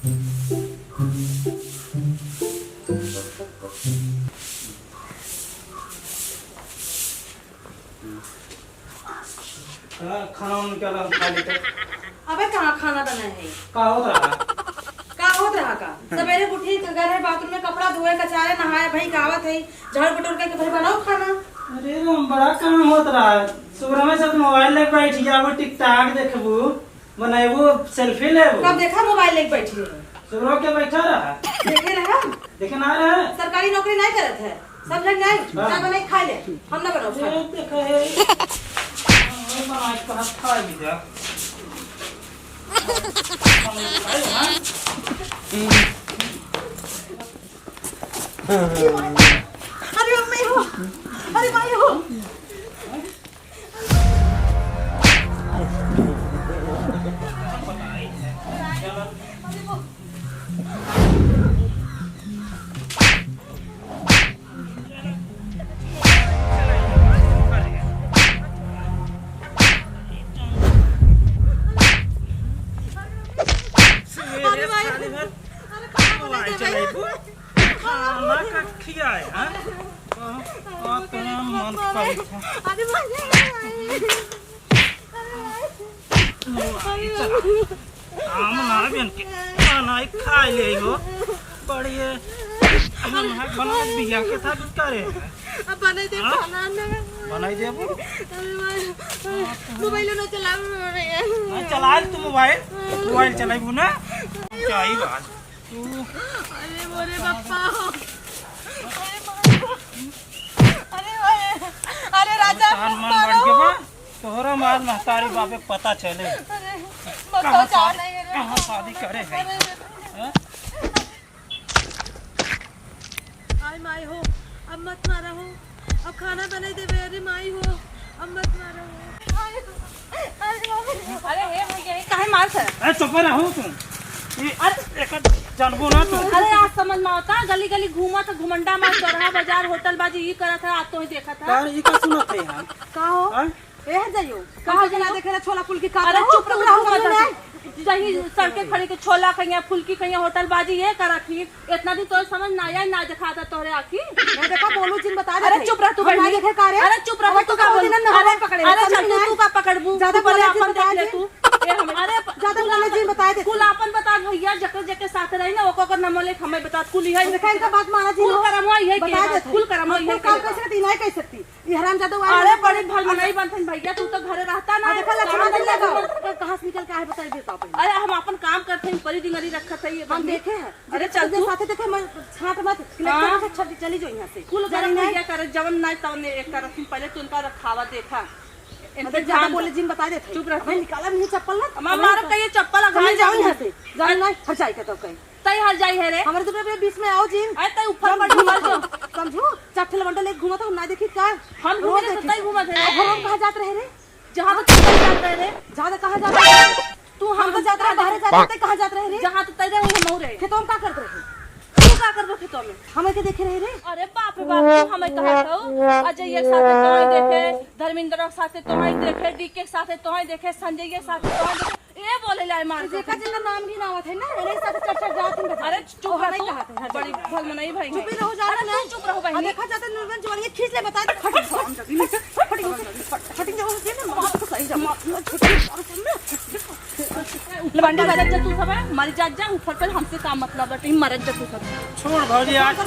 खाना क्या खा लेते। अबे कहाँ खाना बना है? का होत रहा का होत रहा का? सवेरे उठी घर है, बाथरूम में कपड़ा धोए, कचारे नहाए, भाई गावत है, झाड़ बटोर के भाई बनाओ खाना। अरे बड़ा काम होत रहा। सुबह में सब मोबाइल लेके बैठ जाबो, टिकटॉक देखबू, बनाबू, सेल्फी लेबू। कब देखा मोबाइल लेके बैठी है? सुबह के बैठा रहा। देखे रहा देखे ना रहा। सरकारी नौकरी नहीं करत है, सब जन नहीं ना बनाई खा ले, हम ना बनाओ खाना। देखा है बना के खा भी जा। अरे मम्मी हो, अरे भाई हो। मोबाइल ना चला तू मोबाइल चलाबू ना चाहिए बात तू। अरे मोरे बापा, अरे राजा तोहरा मार महतारी बापे पता चले कहाँ शादी करे है। आई माई हो, अब मत मारा हो, अब खाना बने दे। अरे माई हो, अब मत मारा हो। अरे हे भैया काहे मार सर? अरे चुप रहो तुम। अरे एक जानबो ना तुम। अरे आज समझ में आता, गली गली घूमा था, घुमंडा में चौराहा बाजार होटल बाजी ये करा था, आज तो ही देखा था। यार ये का सुनत है यार? का हो ए जाइयो कहां जना देखे छोला फुलकी का। अरे चुप रहो, जही सड़के खड़ी के छोला खइया, फुलकी खइया, होटल बाजी ये करा थी। इतना दिन तो समझ ना आया, ना दिखा था तोरे आखी। मैं देखा बोलू जिन बता दे। अरे चुप रह तू, बैठ देखे का रे। अरे चुप रह तू, का बोल अरे पकड़े। अरे चल तू का पकड़बू, ज्यादा बोले अपन देख ले तू। अरे ज्यादा बोले जिन बता दे, कुल अपन बता भैया, जकर जकर साथ रही ना ओकर नाम ले हमें बता। कुल है देखा इनका बात माना जी, कुल करम है बता दे, कुल करम है काम कैसे ती नहीं कह सकती ये हराम जादू। अरे बड़ी भल नहीं बनथन भैया, तू तो घरे रहता ना। देखा लक्ष्मण दिन लगा कहां से निकल के आए बता देता। अरे हम अपन काम करते हैं, परी डिंगरी रखत है ये हम देखे हैं। अरे चल तू साथे देखे, मैं छाट मत कलेक्टर चली जो यहां से। कुल गरम नहीं कर जवन नहीं तवन एक कर पहले तू उनका रखावा देखा। इनके ज्यादा बोले जिन बता दे। चुप रह, मैं निकाला नहीं चप्पल ना मारो कहिए चप्पल घाल जाओ यहां से। जान नहीं हट जाए के तो कहीं तई हट जाई है रे। हमारे दुकान पे बीच में आओ जिन। अरे तई ऊपर पर घुमा जो समझो, चट्ठल बंडल एक घुमा तो ना देखी का हम घूमे तो तई घुमा थे। हम कहां जात रहे रे? जहां तो तई जात रहे रे। ज्यादा कहां जात रहे तू? हम तो जात रहे बाहर जाते, कहां जात रहे रे? जहां तो तई रे वही मऊ रे। खेतों में का करत रहे? तू का करबो खेतों में? हमें के देखे रहे रे। अरे बाप रे बाप, तू हमें कहत हो अजय एक साथे तोय देखे, धर्मेंद्र के साथे तोय देखे, डी के साथे तोय देखे, संजय के साथे तोय देखे। ए बोले ला मार देखा जिनका नाम भी नावत है ना, मेरे साथ चर्चा जात में। अरे चुप नहीं कहत है, बड़ी भल में नहीं भाई। चुप ही रहो, जा ना चुप रहो भाई। देखा जाता निर्वन जोड़िए खींच ले बता दे। फटी फटी जाओ दे ना बात तो सही जमा लवंडी मरत जा तू सब मर जा ऊपर पर हमसे काम मतलब है मरत जा तू सब। छोड़ भौजी आज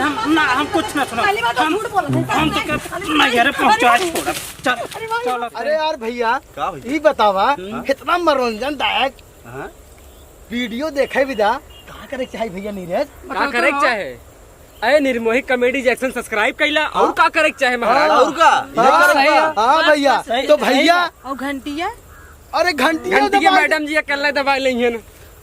हम कुछ ना सुना। हम तो मैं घर पहुंचा छोड़ चल। अरे यार भैया ये बतावा कितना मनोरंजनदायक वीडियो देखे विदा कहाँ करे चाहे भैया नीरज? का करे चाहे? अरे निर्मोही कॉमेडी जैक्सन सब्सक्राइब कैला और का करे चाहे महाराज? और का हाँ भैया तो भैया और घंटिया। अरे घंटिया मैडम जी कल दबा लेंगे ना।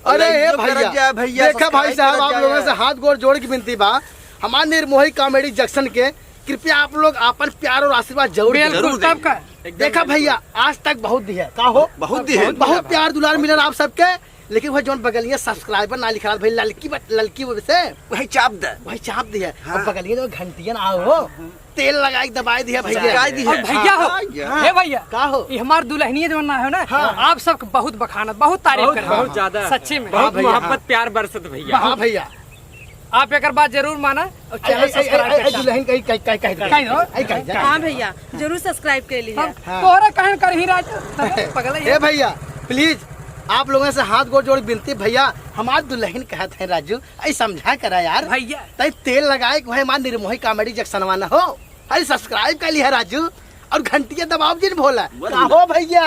अरे भैया देखा भाई साहब आप लोगों से हाथ गोड़ जोड़ की विनती बा, हमारे निर्मोही कॉमेडी जंक्शन के कृपया आप लोग अपन प्यार और आशीर्वाद जरूर दें। देखा भैया आज तक बहुत दिया का हो, बहुत प्यार दुलार मिलन आप सबके, लेकिन वही जोन बगलिया सब्सक्राइबर ना लिखा भाई ललकी से वही चाप दिया और बगलिया जो घंटिया आओ तेल लगाई दबाई दिया भैया। और भैया हो, हे भैया का हो ये हमार दुल्हनिया जमाना है ना, आप सब बहुत बखानत, बहुत तारीफ कर बहुत ज्यादा सच्ची में। बहुत भैया, मोहब्बत प्यार बरसत भैया। हाँ भैया आप एक बात जरूर माना और चैनल सब्सक्राइब कर दुल्हन कही हाँ भैया जरूर सब्सक्राइब कर लीजिए। तोहरा कहन कर ही राज पगला ए भैया प्लीज आप लोगों से हाथ गोड़ जोड़ विनती भैया, हमार दुल्हन कहते हैं राजू, ऐ समझा करा यार भैया। तई तेल लगाए कि भाई हमार निर्मोही कॉमेडी जंक्शन वाला हो, अरे सब्सक्राइब कर लिया राजू और घंटिया दबाव जी भोला का हो भैया।